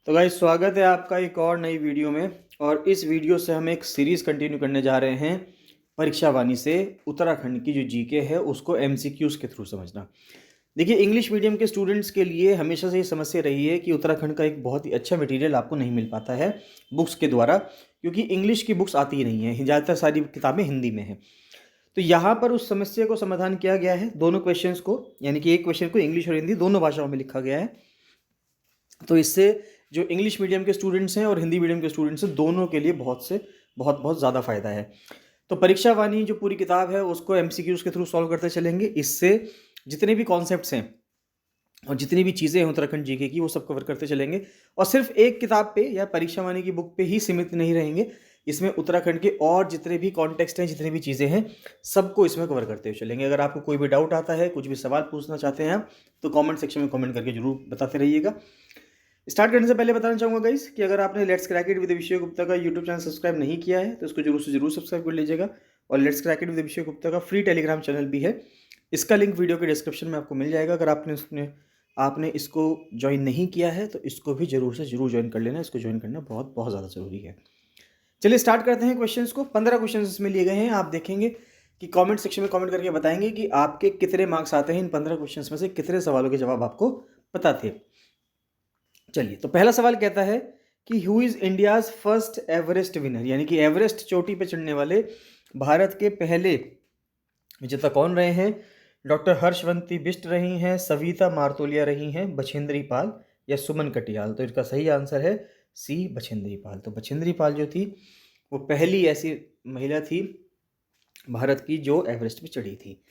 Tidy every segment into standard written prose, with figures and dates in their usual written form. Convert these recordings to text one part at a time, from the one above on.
तो गाइस स्वागत है आपका एक और नई वीडियो में। और इस वीडियो से हम एक सीरीज़ कंटिन्यू करने जा रहे हैं परीक्षा वाणी से उत्तराखंड की जो जीके है उसको एमसीक्यूज़ के थ्रू समझना। देखिए, इंग्लिश मीडियम के स्टूडेंट्स के लिए हमेशा से ये समस्या रही है कि उत्तराखंड का एक बहुत ही अच्छा मटेरियल आपको नहीं मिल पाता है बुक्स के द्वारा, क्योंकि इंग्लिश की बुक्स आती ही नहीं है, ज़्यादातर सारी किताबें हिंदी में हैं। तो यहाँ पर उस समस्या को समाधान किया गया है दोनों क्वेश्चंस को, यानी कि एक क्वेश्चन को इंग्लिश और हिंदी दोनों भाषाओं में लिखा गया है। तो इससे जो इंग्लिश मीडियम के स्टूडेंट्स हैं और हिंदी मीडियम के स्टूडेंट्स हैं, दोनों के लिए बहुत ज़्यादा फ़ायदा है। तो परीक्षा वाणी जो पूरी किताब है उसको एमसीक्यूज़ के थ्रू सॉल्व करते चलेंगे। इससे जितने भी कॉन्सेप्ट्स हैं और जितनी भी चीज़ें हैं उत्तराखंड जीके की वो सब कवर करते चलेंगे। और सिर्फ एक किताब पे या परीक्षा वाणी की बुक पे ही सीमित नहीं रहेंगे, इसमें उत्तराखंड के और जितने भी कॉन्टेक्स्ट हैं, जितनी भी चीज़ें हैं, सबको इसमें कवर करते हुए चलेंगे। अगर आपको कोई भी डाउट आता है, कुछ भी सवाल पूछना चाहते हैं आप, तो कमेंट सेक्शन में कमेंट करके जरूर बताते रहिएगा। स्टार्ट करने से पहले बताना चाहूँगा गाइस कि अगर आपने let's crack it with Abhishek Gupta का यूट्यूब चैनल सब्सक्राइब नहीं किया है तो इसको जरूर से जरूर सब्सक्राइब कर लीजिएगा। और let's crack it with Abhishek Gupta का फ्री टेलीग्राम चैनल भी है, इसका लिंक वीडियो के डिस्क्रिप्शन में आपको मिल जाएगा। अगर आपने इसको ज्वाइन नहीं किया है तो इसको भी जरूर से जरूर ज्वाइन कर लेना। इसको ज्वाइन करना बहुत बहुत ज़्यादा ज़रूरी है। चलिए स्टार्ट करते हैं क्वेश्चंस को। 15 क्वेश्चन इसमें लिए गए हैं। आप देखेंगे कि कमेंट सेक्शन में कमेंट करके बताएंगे कि आपके कितने मार्क्स आते हैं इन 15 क्वेश्चन में से, कितने सवालों के जवाब आपको पता थे। चलिए, तो पहला सवाल कहता है कि who is India's first Everest winner, यानी कि एवरेस्ट चोटी पे चढ़ने वाले भारत के पहले विजेता कौन रहे हैं। डॉक्टर हर्षवंती बिष्ट रही हैं, सविता मारतोलिया रही हैं, बछेंद्री पाल या सुमन कटियाल। तो इसका सही आंसर है सी, बछेंद्री पाल। तो बछेंद्री पाल जो थी वो पहली ऐसी महिला थी भारत की जो एवरेस्ट पे चढ़ी थी।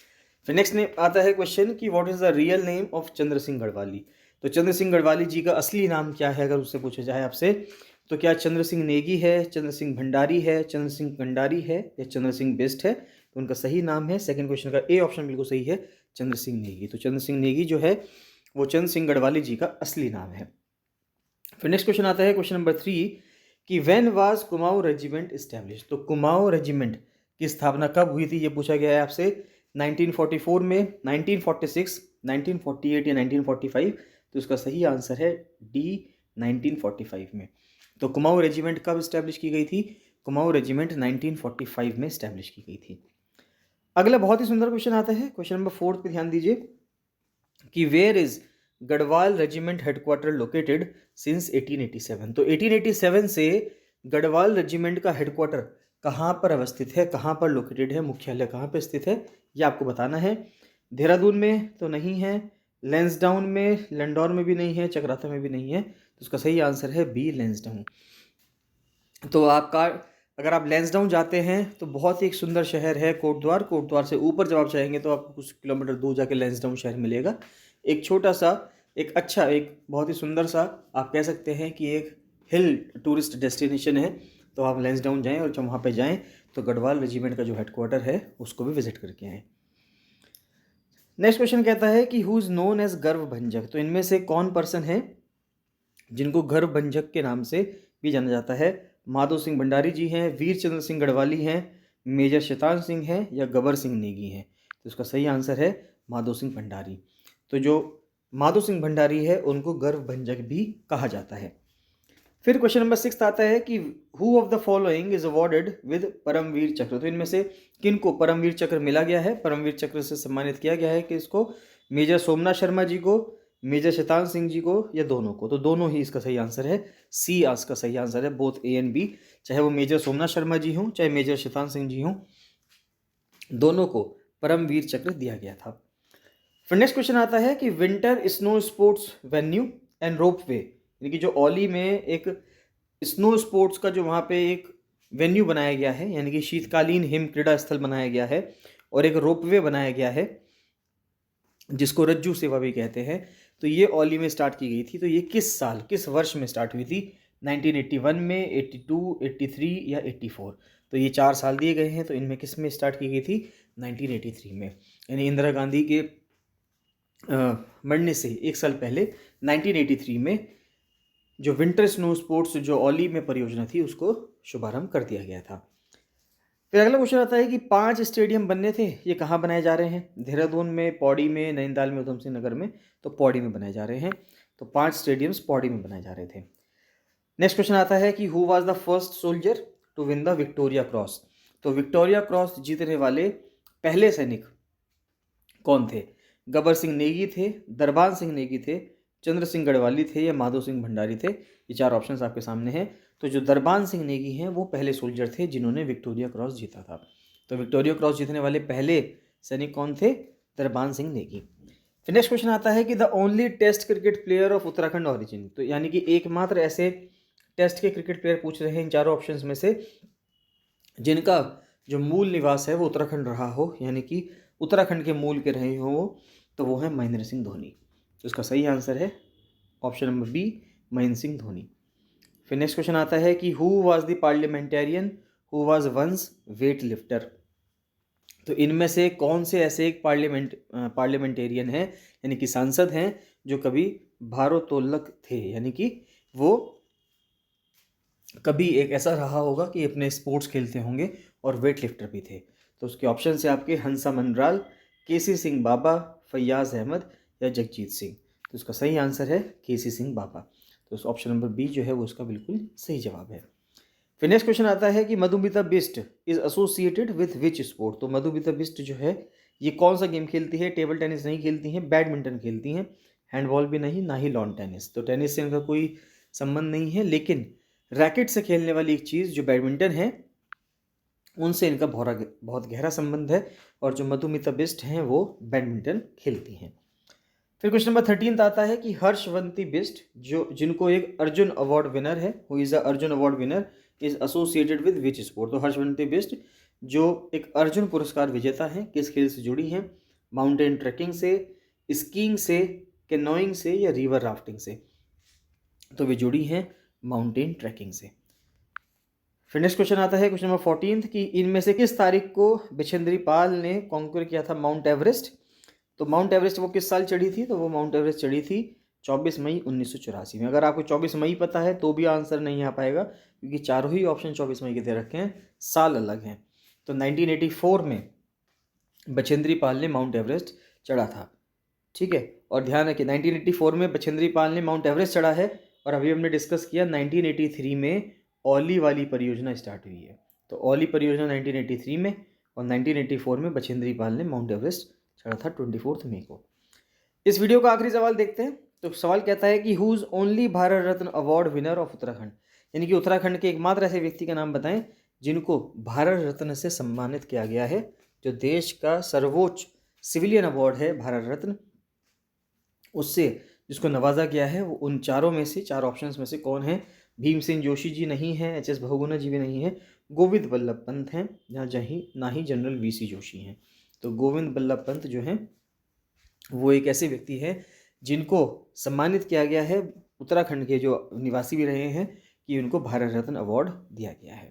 फिर नेक्स्ट में आता है क्वेश्चन कि what is the real name of Chandra Singh Garhwali. तो चंद्र सिंह गढ़वाली जी का असली नाम क्या है अगर उससे पूछा जाए आपसे, तो क्या चंद्र सिंह नेगी है, चंद्र सिंह भंडारी है, चंद्र सिंह कंडारी है या चंद्र सिंह बिष्ट है। तो उनका सही नाम है सेकंड क्वेश्चन का ए ऑप्शन बिल्कुल सही है, चंद्र सिंह नेगी। तो चंद्र सिंह नेगी जो है वो चंद्र सिंह गढ़वाली जी का असली नाम है। फिर नेक्स्ट क्वेश्चन आता है क्वेश्चन नंबर 3 कि when was Kumaon regiment establish. तो कुमाऊं रेजिमेंट की स्थापना कब हुई थी ये पूछा गया है आपसे। 1944 में, 1946, 1948 या 1945। तो इसका सही आंसर है डी, 1945 में। तो कुमाऊं रेजिमेंट कब इस्टेब्लिश की गई थी। कुमाऊं रेजिमेंट 1945 में इस्टेब्लिश की गई थी। अगला बहुत ही सुंदर क्वेश्चन आता है क्वेश्चन नंबर 4 पे ध्यान दीजिए कि where is Garhwal regiment headquarter located since 1887। तो 1887 से गढ़वाल रेजिमेंट का हेडक्वार्टर कहाँ पर अवस्थित है, कहाँ पर लोकेटेड है, मुख्यालय कहाँ पर स्थित है, ये आपको बताना है। देहरादून में तो नहीं है, लैंसडाउन में, लैंडौर में भी नहीं है, चक्राता में भी नहीं है। तो उसका सही आंसर है बी, लैंसडाउन। तो आपका अगर आप लैंसडाउन जाते हैं तो बहुत ही एक सुंदर शहर है कोटद्वार। कोटद्वार से ऊपर जब आप जाएंगे तो आपको कुछ किलोमीटर दूर जाके लैंसडाउन शहर मिलेगा। एक छोटा सा, एक अच्छा, एक बहुत ही सुंदर सा, आप कह सकते हैं कि एक हिल टूरिस्ट डेस्टिनेशन है। तो आप लैंसडाउन जाएँ और जब वहाँ पे जाएँ तो गढ़वाल रेजिमेंट का जो हेडक्वार्टर है उसको भी विजिट करके आएँ। नेक्स्ट क्वेश्चन कहता है कि हु इज़ नोन एज गर्व भंजक। तो इनमें से कौन पर्सन है जिनको गर्व भंजक के नाम से भी जाना जाता है। माधो सिंह भंडारी जी हैं, वीर चंद्र सिंह गढ़वाली हैं, मेजर शैतान सिंह हैं या गबर सिंह नेगी हैं। तो इसका सही आंसर है माधो सिंह भंडारी। तो जो माधो सिंह भंडारी है उनको गर्व भंजक भी कहा जाता है। फिर क्वेश्चन नंबर 6 आता है कि who of the following is awarded with Paramvir Chakra. तो इनमें से किन को परमवीर चक्र मिला गया है, परमवीर चक्र से सम्मानित किया गया है कि इसको मेजर सोमनाथ शर्मा जी को, मेजर शैतान सिंह जी को या दोनों को। तो दोनों ही इसका सही आंसर है, सी आज का सही आंसर है, बोथ ए एंड बी। चाहे वो मेजर सोमनाथ शर्मा जी हों चाहे मेजर शैतान सिंह जी हों, दोनों को परमवीर चक्र दिया गया था। फिर नेक्स्ट क्वेश्चन आता है कि winter snow sports venue and ropeway, यानी कि जो औली में एक स्नो स्पोर्ट्स का जो वहाँ पे एक वेन्यू बनाया गया है, यानी कि शीतकालीन हिम क्रीड़ा स्थल बनाया गया है और एक रोपवे बनाया गया है जिसको रज्जू सेवा भी कहते हैं। तो ये औली में स्टार्ट की गई थी। तो ये किस साल, किस वर्ष में स्टार्ट हुई थी। 1981 में, 82, 83 या 84। तो ये 4 साल दिए गए हैं। तो इनमें किस में स्टार्ट की गई थी, 1983 में, यानी इंदिरा गांधी के मरने से 1 साल पहले 1983 में जो विंटर स्नो स्पोर्ट्स जो औली में परियोजना थी उसको शुभारंभ कर दिया गया था। फिर अगला क्वेश्चन आता है कि 5 स्टेडियम बनने थे, ये कहाँ बनाए जा रहे हैं। देहरादून में, पौड़ी में, नैनीताल में, उधम सिंह नगर में। तो पौड़ी में बनाए जा रहे हैं। तो 5 स्टेडियम्स पौड़ी में बनाए जा रहे थे। नेक्स्ट क्वेश्चन आता है कि who was the first soldier to win the Victoria Cross. तो विक्टोरिया क्रॉस जीतने वाले पहले सैनिक कौन थे? गबर सिंह नेगी थे, दरबान सिंह नेगी थे, चंद्र सिंह गढ़वाली थे या माधो सिंह भंडारी थे। ये चार ऑप्शंस आपके सामने हैं। तो जो दरबान सिंह नेगी हैं वो पहले सोल्जर थे जिन्होंने विक्टोरिया क्रॉस जीता था। तो विक्टोरिया क्रॉस जीतने वाले पहले सैनिक कौन थे? दरबान सिंह नेगी। फिर नेक्स्ट क्वेश्चन आता है कि the only test cricket player of Uttarakhand origin. तो यानी कि एकमात्र ऐसे टेस्ट के क्रिकेट प्लेयर पूछ रहे हैं इन चारों ऑप्शंस में से जिनका जो मूल निवास है वो उत्तराखंड रहा हो, यानी कि उत्तराखंड के मूल के रहे हो वो, तो वो है महेंद्र सिंह धोनी। तो इसका सही आंसर है option number B, Mahendra Singh Dhoni. फिर नेक्स्ट क्वेश्चन आता है कि who was the parliamentarian who was once weight lifter. तो इनमें से कौन से ऐसे एक पार्लियामेंटेरियन है यानी कि सांसद हैं जो कभी भारोत्तोलक थे, यानी कि वो कभी एक ऐसा रहा होगा कि अपने स्पोर्ट्स खेलते होंगे और वेट लिफ्टर भी थे। तो उसके ऑप्शन है आपके हंसा मनराल, केसी सिंह बाबा, फैयाज अहमद या जगजीत सिंह। तो इसका सही आंसर है केसी सिंह बाबा। तो ऑप्शन नंबर बी जो है वो उसका बिल्कुल सही जवाब है। फिर नेक्स्ट क्वेश्चन आता है कि Madhumita Bisht is associated with which sport. तो मधुमिता बिस्ट जो है ये कौन सा गेम खेलती है? टेबल टेनिस नहीं खेलती हैं, बैडमिंटन खेलती हैं, हैंडबॉल भी नहीं, ना ही लॉन टेनिस। तो टेनिस से इनका कोई संबंध नहीं है, लेकिन रैकेट से खेलने वाली एक चीज़ जो बैडमिंटन है उनसे इनका बहुत गहरा संबंध है, और जो मधुमिता बिस्ट हैं वो बैडमिंटन खेलती हैं। फिर क्वेश्चन नंबर 13 आता है कि हर्षवंती बिस्ट जो जिनको एक अर्जुन अवार्ड विनर है, who is a Arjun award winner is associated with which sport. तो हर्षवंती बिस्ट जो एक अर्जुन पुरस्कार विजेता हैं किस खेल से जुड़ी हैं? माउंटेन ट्रैकिंग से, स्कीइंग से, कैनोइंग से या रिवर राफ्टिंग से। तो वे जुड़ी हैं माउंटेन ट्रैकिंग से। फिर नेक्स्ट क्वेश्चन आता है क्वेश्चन नंबर 14 कि इनमें से किस तारीख को बिछेंद्री पाल ने कॉन्कर किया था माउंट एवरेस्ट। तो माउंट एवरेस्ट वो किस साल चढ़ी थी? तो वो माउंट एवरेस्ट चढ़ी थी 24 मई 1984 में। अगर आपको 24 मई पता है तो भी आंसर नहीं आ पाएगा, क्योंकि चारों ही ऑप्शन 24 मई के दे रखे हैं, साल अलग हैं। तो 1984 में बछेंद्री पाल ने माउंट एवरेस्ट चढ़ा था, ठीक है। और ध्यान रखिए 1984 में बछेंद्री पाल ने माउंट एवरेस्ट चढ़ा है, और अभी हमने डिस्कस किया 1983 में ओली वाली परियोजना स्टार्ट हुई है। तो ओली परियोजना 1983 में, और 1984 में बछेंद्री पाल ने माउंट एवरेस्ट चढ़ा था 24 मई को। इस वीडियो का आखिरी सवाल देखते हैं। तो सवाल कहता है कि whose only Bharat Ratna award winner of Uttarakhand. यानी कि उत्तराखंड के एकमात्र ऐसे व्यक्ति का नाम बताएं जिनको भारत रत्न से सम्मानित किया गया है, जो देश का सर्वोच्च सिविलियन अवार्ड है भारत रत्न, उससे जिसको नवाजा गया है। वो उन चारों में से, चार ऑप्शंस में से कौन है? भीमसेन जोशी जी नहीं है, एच एस बहुगुणा जी भी नहीं है, गोविंद बल्लभ पंत हैं, ना ही जनरल वीसी जोशी हैं। तो गोविंद बल्लभ पंत जो हैं वो एक ऐसे व्यक्ति हैं जिनको सम्मानित किया गया है, उत्तराखंड के जो निवासी भी रहे हैं, कि उनको भारत रत्न अवार्ड दिया गया है।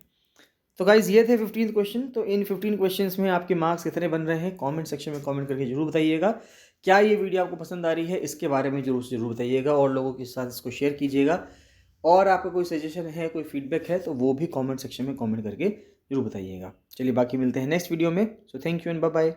तो गाइज ये थे 15 क्वेश्चन। तो इन 15 क्वेश्चंस में आपके मार्क्स कितने बन रहे हैं कमेंट सेक्शन में कमेंट करके जरूर बताइएगा। क्या ये वीडियो आपको पसंद आ रही है इसके बारे में जरूर बताइएगा, और लोगों के साथ इसको शेयर कीजिएगा। और आपका कोई सजेशन है, कोई फीडबैक है, तो वो भी कमेंट सेक्शन में कमेंट करके जरूर बताइएगा। चलिए बाकी मिलते हैं नेक्स्ट वीडियो में। So thank you and bye bye.